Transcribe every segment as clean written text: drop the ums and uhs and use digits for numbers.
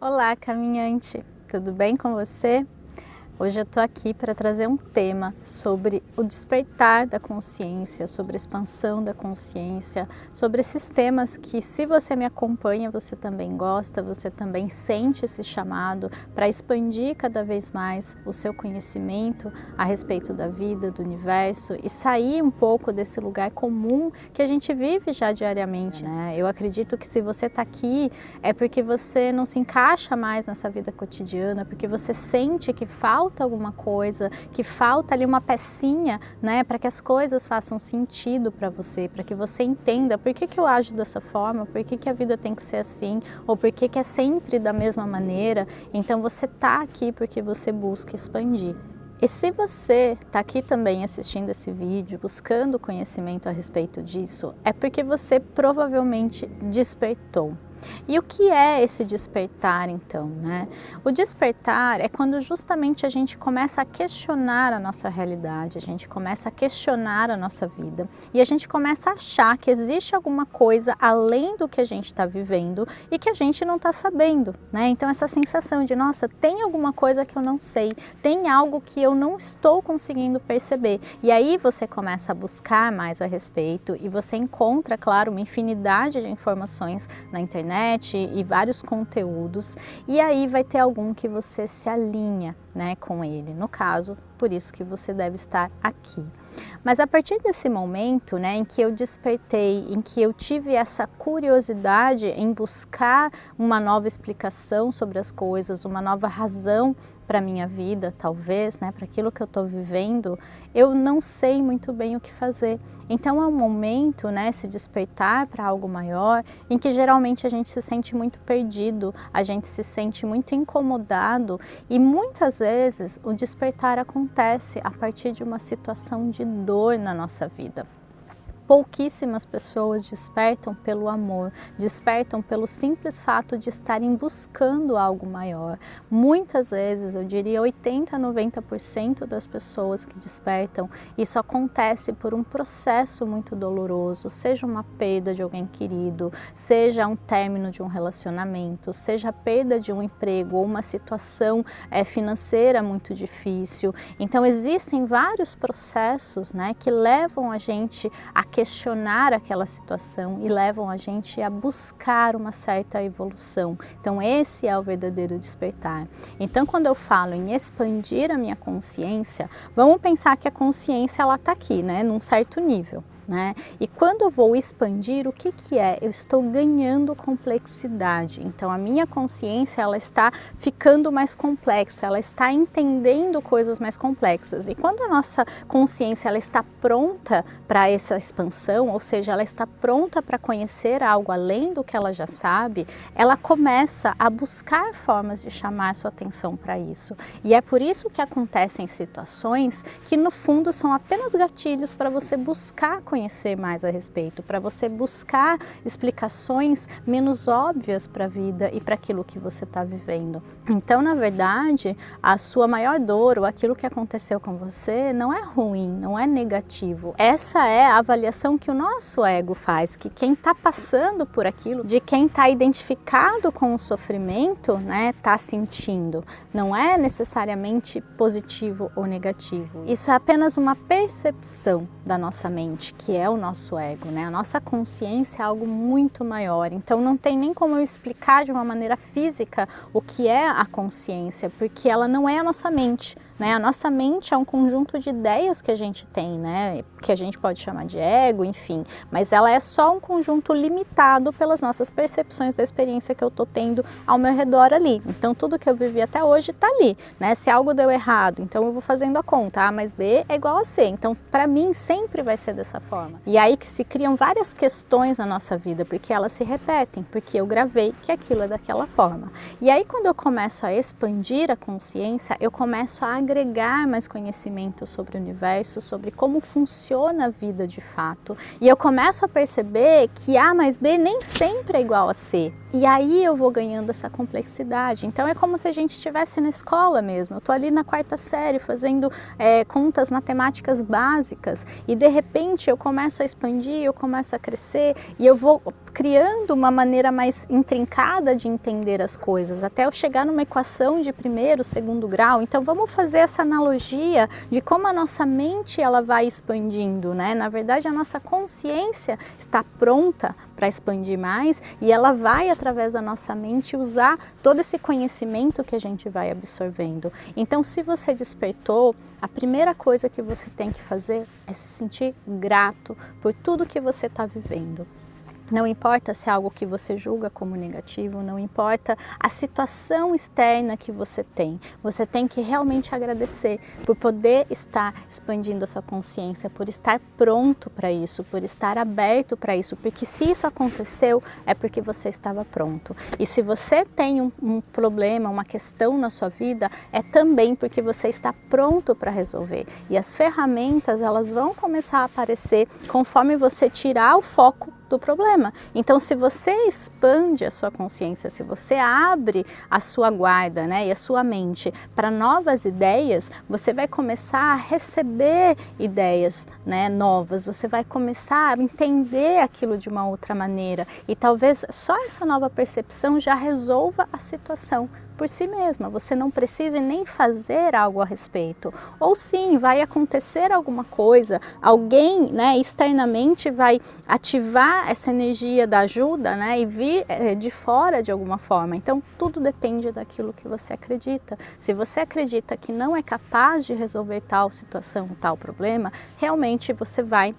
Olá, caminhante! Tudo bem com você? Hoje eu estou aqui para trazer um tema sobre o despertar da consciência, sobre a expansão da consciência, sobre esses temas que, se você me acompanha, você também gosta, você também sente esse chamado para expandir cada vez mais o seu conhecimento a respeito da vida, do universo e sair um pouco desse lugar comum que a gente vive já diariamente, né? Eu acredito que se você está aqui é porque você não se encaixa mais nessa vida cotidiana, porque você sente que falta alguma coisa, que falta ali uma pecinha, né, para que as coisas façam sentido para você, para que você entenda por que eu ajo dessa forma, por que a vida tem que ser assim, ou por que é sempre da mesma maneira. Então você está aqui porque você busca expandir. E se você está aqui também assistindo esse vídeo, buscando conhecimento a respeito disso, é porque você provavelmente despertou. E o que é esse despertar então, né? O despertar é quando justamente a gente começa a questionar a nossa realidade, a gente começa a questionar a nossa vida e a gente começa a achar que existe alguma coisa além do que a gente está vivendo e que a gente não está sabendo, né? Então essa sensação de, nossa, tem alguma coisa que eu não sei, tem algo que eu não estou conseguindo perceber. E aí você começa a buscar mais a respeito e você encontra, claro, uma infinidade de informações na internet e vários conteúdos, e aí vai ter algum que você se alinha, né, com ele. No caso, por isso que você deve estar aqui. Mas a partir desse momento, né, em que eu despertei, em que eu tive essa curiosidade em buscar uma nova explicação sobre as coisas, uma nova razão para a minha vida, talvez, né, para aquilo que eu estou vivendo, eu não sei muito bem o que fazer. Então é um momento, né, se despertar para algo maior, em que geralmente a gente se sente muito perdido, a gente se sente muito incomodado e muitas vezes o despertar acontece a partir de uma situação de dor na nossa vida. Pouquíssimas pessoas despertam pelo amor, despertam pelo simples fato de estarem buscando algo maior. Muitas vezes, eu diria 80 a 90% das pessoas que despertam, isso acontece por um processo muito doloroso, seja uma perda de alguém querido, seja um término de um relacionamento, seja a perda de um emprego ou uma situação financeira muito difícil. Então existem vários processos, né, que levam a gente a questionar aquela situação e levam a gente a buscar uma certa evolução. Então esse é o verdadeiro despertar. Então quando eu falo em expandir a minha consciência, vamos pensar que a consciência ela está aqui, né, num certo nível. Né? E quando eu vou expandir, o que é? Eu estou ganhando complexidade. Então a minha consciência ela está ficando mais complexa, ela está entendendo coisas mais complexas. E quando a nossa consciência ela está pronta para essa expansão, ou seja, ela está pronta para conhecer algo além do que ela já sabe, ela começa a buscar formas de chamar sua atenção para isso. E é por isso que acontecem situações que no fundo são apenas gatilhos para você buscar conhecer mais a respeito, para você buscar explicações menos óbvias para a vida e para aquilo que você está vivendo. Então, na verdade, a sua maior dor ou aquilo que aconteceu com você não é ruim, não é negativo. Essa é a avaliação que o nosso ego faz, que quem está passando por aquilo, de quem está identificado com o sofrimento, né, está sentindo. Não é necessariamente positivo ou negativo. Isso é apenas uma percepção da nossa mente, que é o nosso ego, né? A nossa consciência é algo muito maior, então não tem nem como eu explicar de uma maneira física o que é a consciência, porque ela não é a nossa mente, né? A nossa mente é um conjunto de ideias que a gente tem, né? Que a gente pode chamar de ego, enfim, mas ela é só um conjunto limitado pelas nossas percepções da experiência que eu tô tendo ao meu redor ali. Então tudo que eu vivi até hoje tá ali, né? Se algo deu errado, então eu vou fazendo a conta, A mais B é igual a C, então para mim sempre vai ser dessa forma. E aí que se criam várias questões na nossa vida, porque elas se repetem, porque eu gravei que aquilo é daquela forma. E aí quando eu começo a expandir a consciência, eu começo a agregar mais conhecimento sobre o universo, sobre como funciona a vida de fato. E eu começo a perceber que A mais B nem sempre é igual a C. E aí eu vou ganhando essa complexidade. Então é como se a gente estivesse na escola mesmo. Eu estou ali na 4ª série fazendo contas matemáticas básicas e de repente eu começo a expandir, eu começo a crescer e eu vou criando uma maneira mais intrincada de entender as coisas, até eu chegar numa equação de 1º, 2º grau. Então vamos fazer essa analogia de como a nossa mente ela vai expandindo, né? Na verdade a nossa consciência está pronta para expandir mais e ela vai através da nossa mente usar todo esse conhecimento que a gente vai absorvendo. Então se você despertou, a primeira coisa que você tem que fazer é se sentir grato por tudo que você está vivendo. Não importa se é algo que você julga como negativo, não importa a situação externa que você tem que realmente agradecer por poder estar expandindo a sua consciência, por estar pronto para isso, por estar aberto para isso, porque se isso aconteceu é porque você estava pronto. E se você tem um problema, uma questão na sua vida, é também porque você está pronto para resolver. E as ferramentas elas vão começar a aparecer conforme você tirar o foco do problema. Então, se você expande a sua consciência, se você abre a sua guarda, né, e a sua mente para novas ideias, você vai começar a receber ideias, né, novas, você vai começar a entender aquilo de uma outra maneira e talvez só essa nova percepção já resolva a situação por si mesma, você não precisa nem fazer algo a respeito. Ou sim, vai acontecer alguma coisa, alguém, né, externamente vai ativar essa energia da ajuda, né, e vir de fora de alguma forma. Então tudo depende daquilo que você acredita. Se você acredita que não é capaz de resolver tal situação, tal problema, realmente você vai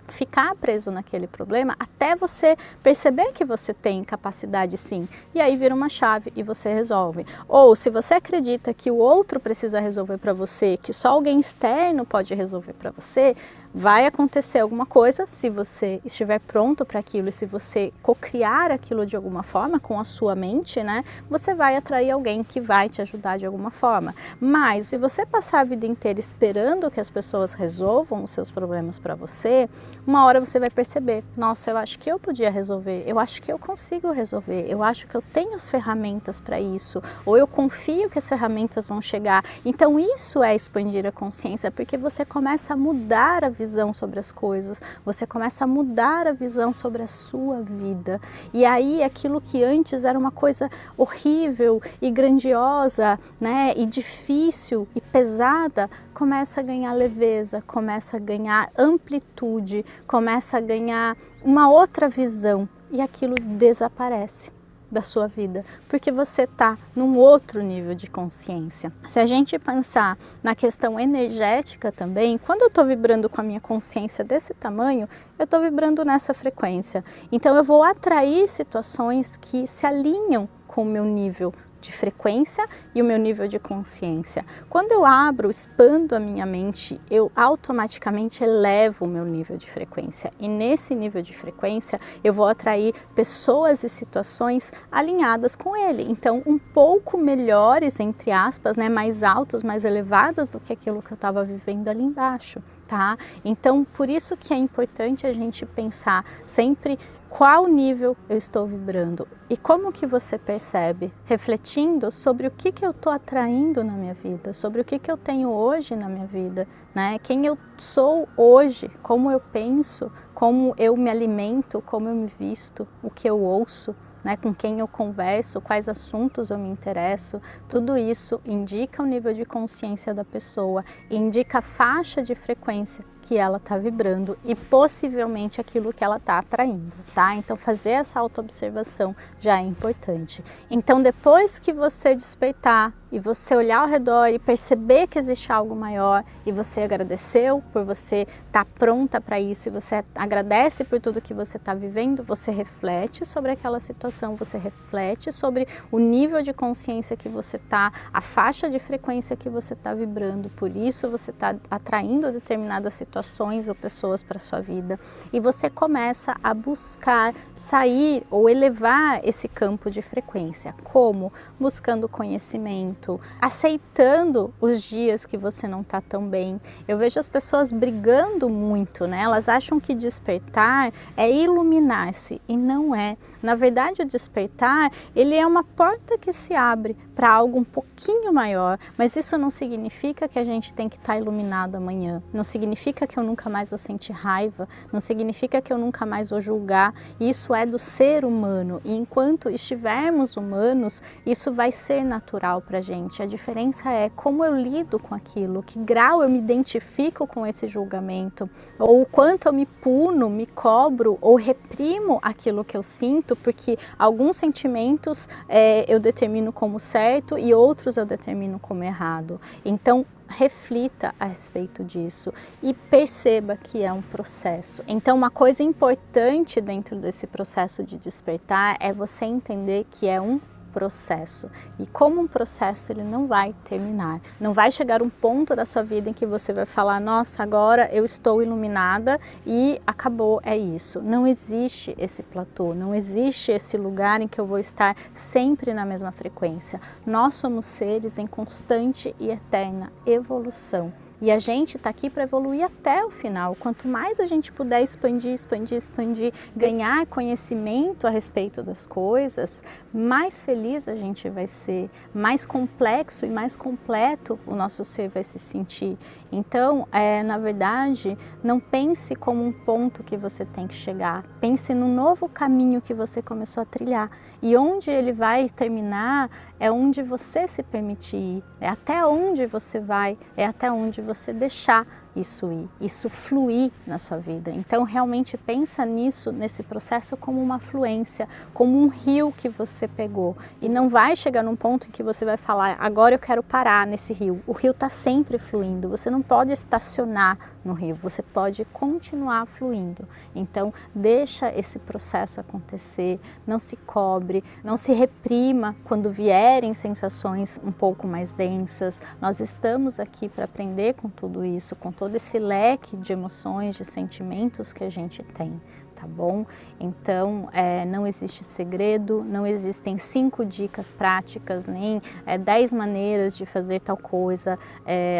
ficar preso naquele problema até você perceber que você tem capacidade sim, e aí vira uma chave e você resolve. Ou se você acredita que o outro precisa resolver para você, que só alguém externo pode resolver para você, vai acontecer alguma coisa, se você estiver pronto para aquilo e se você cocriar aquilo de alguma forma com a sua mente, né, você vai atrair alguém que vai te ajudar de alguma forma. Mas se você passar a vida inteira esperando que as pessoas resolvam os seus problemas para você, uma hora você vai perceber, nossa, eu acho que eu podia resolver, eu acho que eu consigo resolver, eu acho que eu tenho as ferramentas para isso, ou eu confio que as ferramentas vão chegar. Então isso é expandir a consciência, porque você começa a mudar a visão sobre as coisas, você começa a mudar a visão sobre a sua vida. E aí aquilo que antes era uma coisa horrível e grandiosa, né, e difícil e pesada, começa a ganhar leveza, começa a ganhar amplitude, começa a ganhar uma outra visão e aquilo desaparece da sua vida, porque você está num outro nível de consciência. Se a gente pensar na questão energética também, quando eu estou vibrando com a minha consciência desse tamanho, eu estou vibrando nessa frequência. Então eu vou atrair situações que se alinham com o meu nível de frequência e o meu nível de consciência. Quando eu abro, expando a minha mente, eu automaticamente elevo o meu nível de frequência. E nesse nível de frequência, eu vou atrair pessoas e situações alinhadas com ele. Então, um pouco melhores, entre aspas, né, mais altos, mais elevados do que aquilo que eu estava vivendo ali embaixo, tá? Então, por isso que é importante a gente pensar sempre qual nível eu estou vibrando e como que você percebe, refletindo sobre o que eu estou atraindo na minha vida, sobre o que eu tenho hoje na minha vida, né? Quem eu sou hoje, como eu penso, como eu me alimento, como eu me visto, o que eu ouço, né? Com quem eu converso, quais assuntos eu me interesso, tudo isso indica o nível de consciência da pessoa, indica a faixa de frequência que ela está vibrando e possivelmente aquilo que ela está atraindo, tá? Então fazer essa autoobservação já é importante. Então depois que você despertar e você olhar ao redor e perceber que existe algo maior e você agradeceu por você estar pronta para isso e você agradece por tudo que você está vivendo, você reflete sobre aquela situação, você reflete sobre o nível de consciência que você está, a faixa de frequência que você está vibrando, por isso você está atraindo determinadas situações situações ou pessoas para sua vida e você começa a buscar sair ou elevar esse campo de frequência. Como? Buscando conhecimento, aceitando os dias que você não está tão bem. Eu vejo as pessoas brigando muito, né? Elas acham que despertar é iluminar-se e não é. Na verdade, o despertar, ele é uma porta que se abre para algo um pouquinho maior, mas isso não significa que a gente tem que estar iluminado amanhã, não significa que eu nunca mais vou sentir raiva, não significa que eu nunca mais vou julgar. Isso é do ser humano e enquanto estivermos humanos, isso vai ser natural para a gente. A diferença é como eu lido com aquilo, que grau eu me identifico com esse julgamento, ou o quanto eu me puno, me cobro ou reprimo aquilo que eu sinto, porque alguns sentimentos eu determino como certo e outros eu determino como errado. Então, reflita a respeito disso e perceba que é um processo. Então, uma coisa importante dentro desse processo de despertar é você entender que é um processo. E como um processo, ele não vai terminar. Não vai chegar um ponto da sua vida em que você vai falar, nossa, agora eu estou iluminada e acabou, é isso. Não existe esse platô, não existe esse lugar em que eu vou estar sempre na mesma frequência. Nós somos seres em constante e eterna evolução. E a gente está aqui para evoluir até o final. Quanto mais a gente puder expandir, ganhar conhecimento a respeito das coisas, mais feliz a gente vai ser, mais complexo e mais completo o nosso ser vai se sentir. Então, na verdade, não pense como um ponto que você tem que chegar. Pense no novo caminho que você começou a trilhar. E onde ele vai terminar é onde você se permitir ir. É até onde você vai, é até onde você deixar isso ir, isso fluir na sua vida. Então, realmente pensa nisso, nesse processo como uma fluência, como um rio que você pegou. E não vai chegar num ponto em que você vai falar, agora eu quero parar nesse rio. O rio está sempre fluindo, você não pode estacionar no rio, você pode continuar fluindo. Então, deixa esse processo acontecer, não se cobre, não se reprima quando vierem sensações um pouco mais densas. Nós estamos aqui para aprender com tudo isso, com todo esse leque de emoções, de sentimentos que a gente tem, tá bom? Então, não existe segredo, não existem 5 dicas práticas, nem 10 maneiras de fazer tal coisa.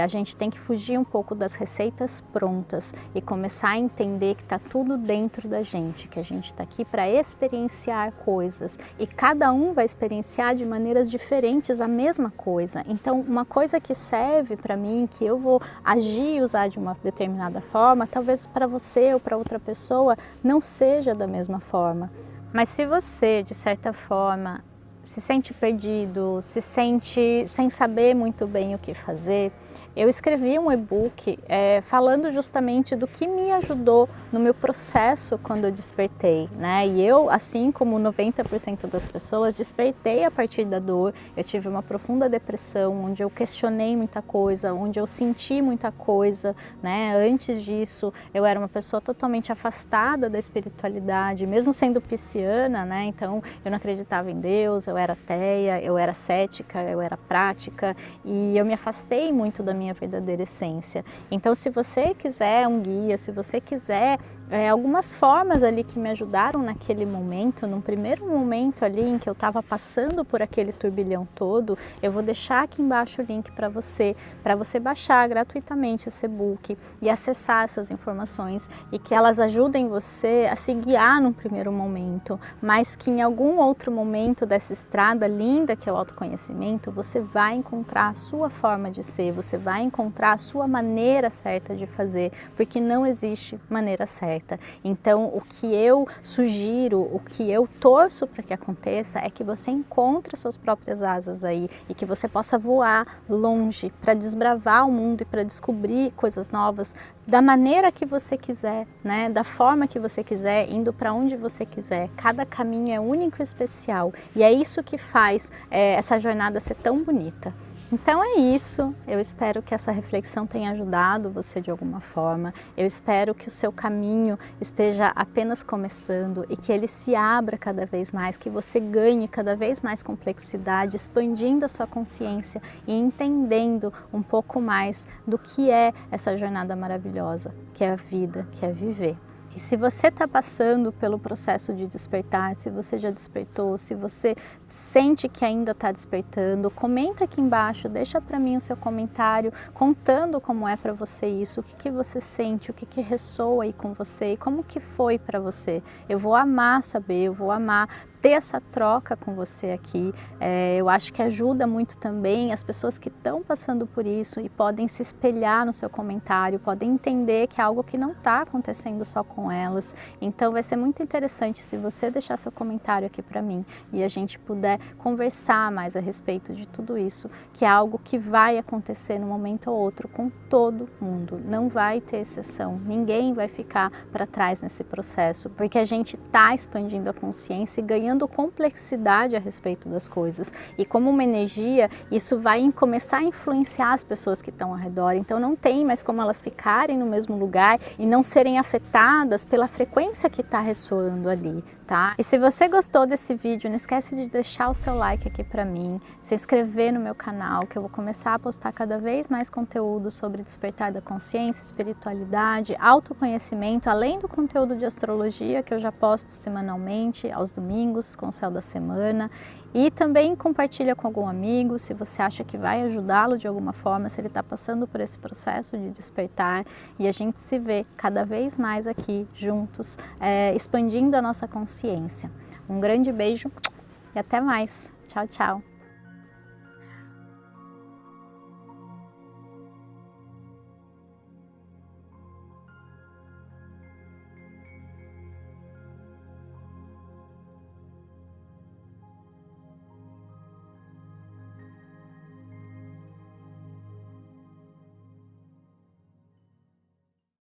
A gente tem que fugir um pouco das receitas prontas e começar a entender que está tudo dentro da gente, que a gente está aqui para experienciar coisas e cada um vai experienciar de maneiras diferentes a mesma coisa. Então, uma coisa que serve para mim, que eu vou agir e usar de uma determinada forma, talvez para você ou para outra pessoa não seja da mesma forma. Mas se você, de certa forma, se sente perdido, se sente sem saber muito bem o que fazer, eu escrevi um e-book falando justamente do que me ajudou no meu processo quando eu despertei, né? E eu, assim como 90% das pessoas, despertei a partir da dor. Eu tive uma profunda depressão, onde eu questionei muita coisa, onde eu senti muita coisa, né? Antes disso, eu era uma pessoa totalmente afastada da espiritualidade, mesmo sendo pisciana, né? Então, eu não acreditava em Deus, eu era ateia, eu era cética, eu era prática e eu me afastei muito da minha verdadeira essência. Então, se você quiser um guia, se você quiser algumas formas ali que me ajudaram naquele momento, num primeiro momento ali em que eu estava passando por aquele turbilhão todo, eu vou deixar aqui embaixo o link para você baixar gratuitamente esse e-book e acessar essas informações e que elas ajudem você a se guiar num primeiro momento, mas que em algum outro momento dessa estrada linda que é o autoconhecimento, você vai encontrar a sua forma de ser, você vai encontrar a sua maneira certa de fazer, porque não existe maneira certa. Então, o que eu sugiro, o que eu torço para que aconteça é que você encontre suas próprias asas aí e que você possa voar longe para desbravar o mundo e para descobrir coisas novas da maneira que você quiser, né? Da forma que você quiser, indo para onde você quiser. Cada caminho é único e especial e é isso que faz essa jornada ser tão bonita. Então é isso, eu espero que essa reflexão tenha ajudado você de alguma forma, eu espero que o seu caminho esteja apenas começando e que ele se abra cada vez mais, que você ganhe cada vez mais complexidade, expandindo a sua consciência e entendendo um pouco mais do que é essa jornada maravilhosa, que é a vida, que é viver. E se você está passando pelo processo de despertar, se você já despertou, se você sente que ainda está despertando, comenta aqui embaixo, deixa para mim o seu comentário contando como é para você isso, o que você sente, o que ressoa aí com você e como que foi para você. Eu vou amar saber, eu vou amar ter essa troca com você aqui. Eu acho que ajuda muito também as pessoas que estão passando por isso e podem se espelhar no seu comentário, podem entender que é algo que não está acontecendo só com elas. Então vai ser muito interessante se você deixar seu comentário aqui para mim e a gente puder conversar mais a respeito de tudo isso, que é algo que vai acontecer num momento ou outro com todo mundo, não vai ter exceção, ninguém vai ficar para trás nesse processo, porque a gente está expandindo a consciência e ganhando complexidade a respeito das coisas. E como uma energia, isso vai começar a influenciar as pessoas que estão ao redor. Então não tem mais como elas ficarem no mesmo lugar e não serem afetadas pela frequência que está ressoando ali, tá? E se você gostou desse vídeo, não esquece de deixar o seu like aqui para mim, se inscrever no meu canal, que eu vou começar a postar cada vez mais conteúdo sobre despertar da consciência, espiritualidade, autoconhecimento, além do conteúdo de astrologia que eu já posto semanalmente, aos domingos, com o céu da semana, e também compartilha com algum amigo se você acha que vai ajudá-lo de alguma forma, se ele está passando por esse processo de despertar, e a gente se vê cada vez mais aqui juntos, expandindo a nossa consciência. Um grande beijo e até mais. Tchau, tchau.